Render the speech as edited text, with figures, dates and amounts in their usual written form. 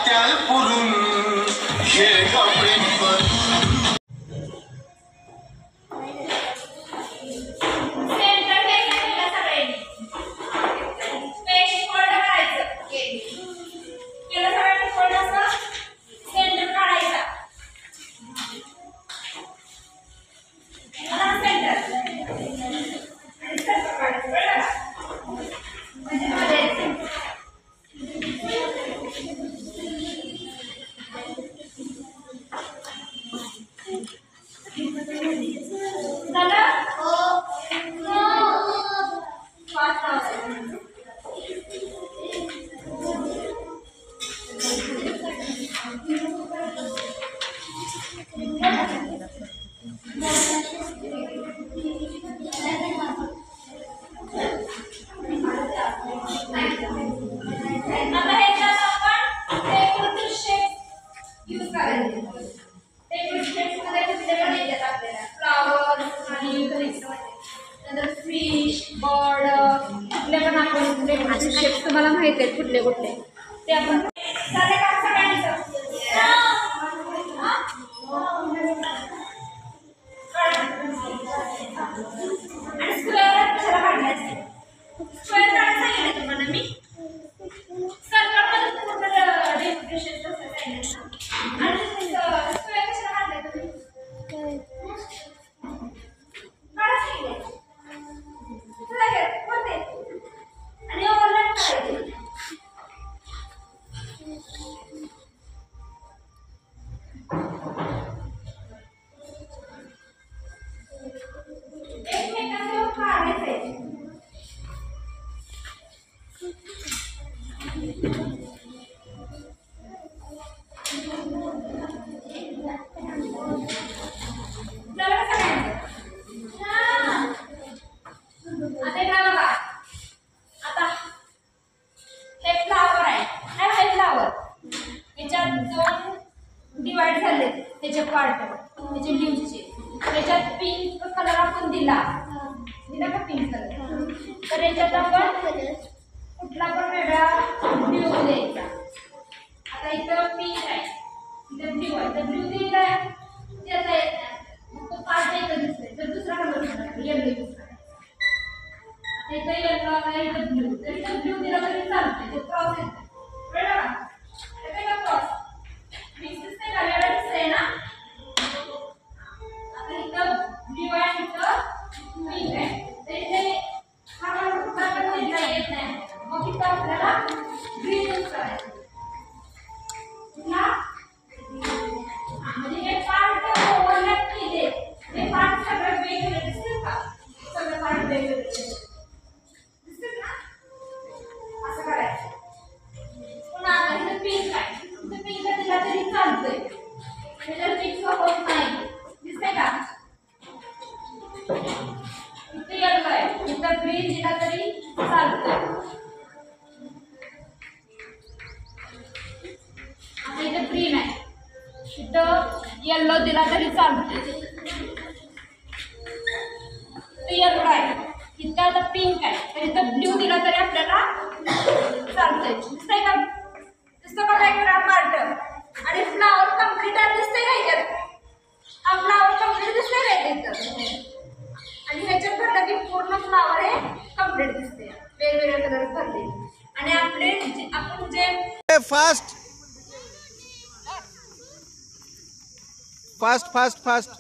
त्याल पुरून हे गप्पे तुम्हाला माहिती आहे कुठले कुठले ते आपण डिवाइड झाले त्याचे पार्ट त्याचे लीव्हचे त्याच्यात पिंक कलर आपण दिला का पिंक कलर तर याच्यात आपण कुठला पण वेगळा ब्ल्यू द्यायचा. आता इथं पिंक आहे इथं ब्ल्यू आहे तर ब्ल्यू दिला त्याचा येत नाही मग तो पार्ट इथं दिसतोय तर दुसरा कलर येलो दिसणार. आता इथं येलो आहे इथं ब्ल्यू तर इथं ब्ल्यू दिला तरी चालते तो क्रॉस येतो कळलं का क्रॉस दिसते का वेगळा दिसतंय ना. आता इथं ब्ल्यू आहे इथं पिंक आहे तर इथे हा कुठला पण येत नाही मग इथं आपल्याला ग्रीन यूज करायचं म्हणजे हे पार्ट ओव्हरलॅप केले हे पार्ट सगळं वेगवेगळे दिसतील का सगळे पार्ट वेगवेगळे दिसतील ना असं करायचं. पुन्हा आता इथं पिंक आहे इथं पिंक दिला तरी चालतंय त्याच्यात मिक्स होत नाही दिसतंय का. इथे येलो आहे इथं ग्रीन दिला तरी चालतंय. आता इथं ग्रीन आहे इथं येलो दिला तरी चालतंय. इथं येलो आहे इथं आता पिंक आहे तर इथं ब्ल्यू दिला तरी आपल्याला चालतंय. दिसतंय का दिसतं का वेगवेगळा पार्ट आणि फ्लावर कम्प्लीट दिसतंय का ह्याच्यात हा फ्लावर कम्प्लीट दिसतंय का इथं आणि ह्याच्यात भरलं की पूर्ण फ्लावर हे कम्प्लीट दिसते वेगवेगळ्या कलर भरले आणि आपण जे फास्ट फास्ट फास्ट फास्ट